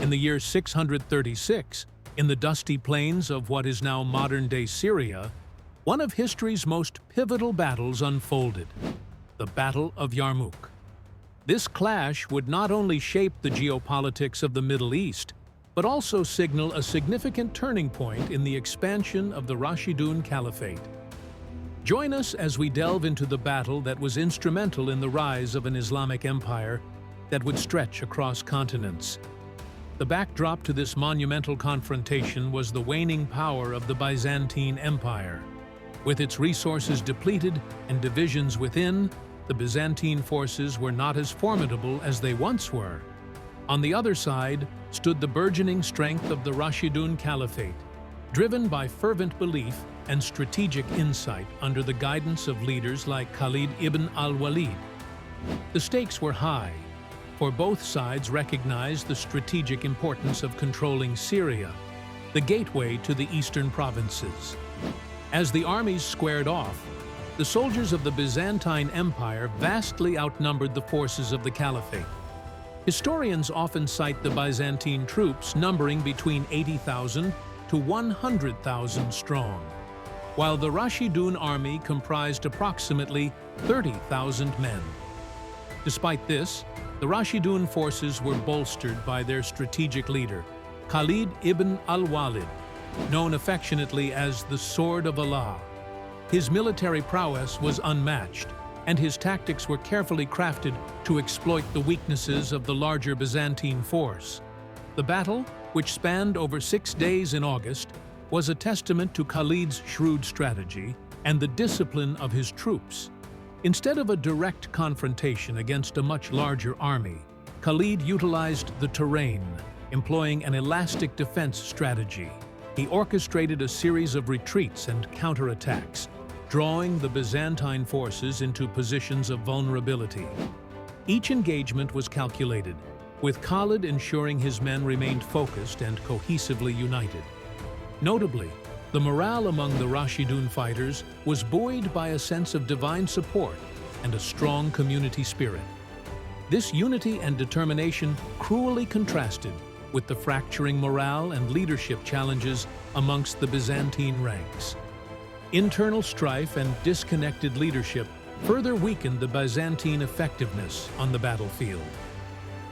In the year 636, in the dusty plains of what is now modern-day Syria, one of history's most pivotal battles unfolded, the Battle of Yarmouk. This clash would not only shape the geopolitics of the Middle East, but also signal a significant turning point in the expansion of the Rashidun Caliphate. Join us as we delve into the battle that was instrumental in the rise of an Islamic empire that would stretch across continents. The backdrop to this monumental confrontation was the waning power of the Byzantine Empire. With its resources depleted and divisions within, the Byzantine forces were not as formidable as they once were. On the other side stood the burgeoning strength of the Rashidun Caliphate, driven by fervent belief and strategic insight under the guidance of leaders like Khalid ibn al-Walid. The stakes were high, for both sides recognized the strategic importance of controlling Syria, the gateway to the eastern provinces. As the armies squared off, the soldiers of the Byzantine Empire vastly outnumbered the forces of the Caliphate. Historians often cite the Byzantine troops numbering between 80,000 to 100,000 strong, while the Rashidun army comprised approximately 30,000 men. Despite this, the Rashidun forces were bolstered by their strategic leader, Khalid ibn al-Walid, known affectionately as the Sword of Allah. His military prowess was unmatched, and his tactics were carefully crafted to exploit the weaknesses of the larger Byzantine force. The battle, which spanned over 6 days in August, was a testament to Khalid's shrewd strategy and the discipline of his troops. Instead of a direct confrontation against a much larger army, Khalid utilized the terrain, employing an elastic defense strategy. He orchestrated a series of retreats and counterattacks, drawing the Byzantine forces into positions of vulnerability. Each engagement was calculated, with Khalid ensuring his men remained focused and cohesively united. Notably, the morale among the Rashidun fighters was buoyed by a sense of divine support and a strong community spirit. This unity and determination cruelly contrasted with the fracturing morale and leadership challenges amongst the Byzantine ranks. Internal strife and disconnected leadership further weakened the Byzantine effectiveness on the battlefield.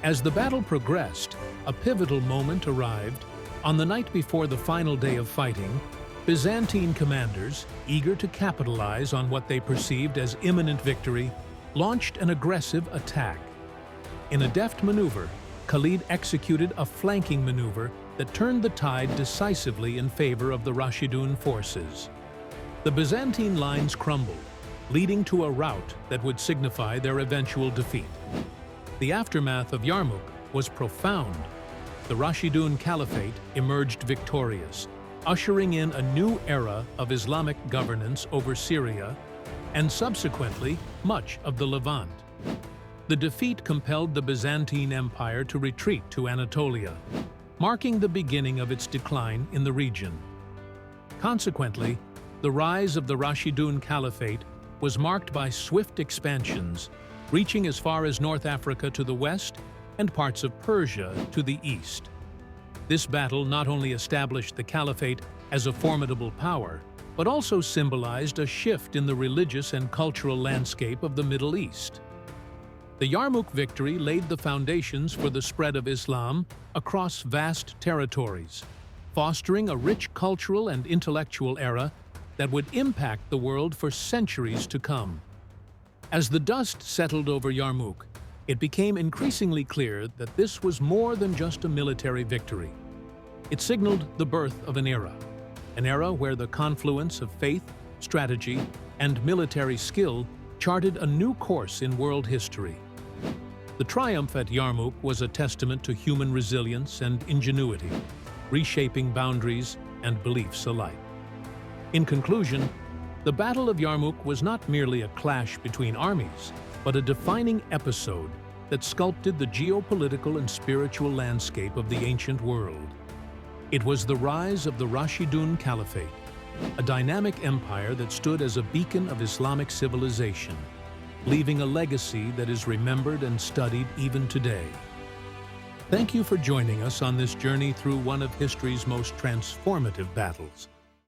As the battle progressed, a pivotal moment arrived. On the night before the final day of fighting, Byzantine commanders, eager to capitalize on what they perceived as imminent victory, launched an aggressive attack. In a deft maneuver, Khalid executed a flanking maneuver that turned the tide decisively in favor of the Rashidun forces. The Byzantine lines crumbled, leading to a rout that would signify their eventual defeat. The aftermath of Yarmouk was profound. The Rashidun Caliphate emerged victorious, ushering in a new era of Islamic governance over Syria and subsequently much of the Levant. The defeat compelled the Byzantine Empire to retreat to Anatolia, marking the beginning of its decline in the region. Consequently, the rise of the Rashidun Caliphate was marked by swift expansions, reaching as far as North Africa to the west and parts of Persia to the east. This battle not only established the Caliphate as a formidable power, but also symbolized a shift in the religious and cultural landscape of the Middle East. The Yarmouk victory laid the foundations for the spread of Islam across vast territories, fostering a rich cultural and intellectual era that would impact the world for centuries to come. As the dust settled over Yarmouk, it became increasingly clear that this was more than just a military victory. It signaled the birth of an era where the confluence of faith, strategy, and military skill charted a new course in world history. The triumph at Yarmouk was a testament to human resilience and ingenuity, reshaping boundaries and beliefs alike. In conclusion, the Battle of Yarmouk was not merely a clash between armies, but a defining episode that sculpted the geopolitical and spiritual landscape of the ancient world. It was the rise of the Rashidun Caliphate, a dynamic empire that stood as a beacon of Islamic civilization, leaving a legacy that is remembered and studied even today. Thank you for joining us on this journey through one of history's most transformative battles.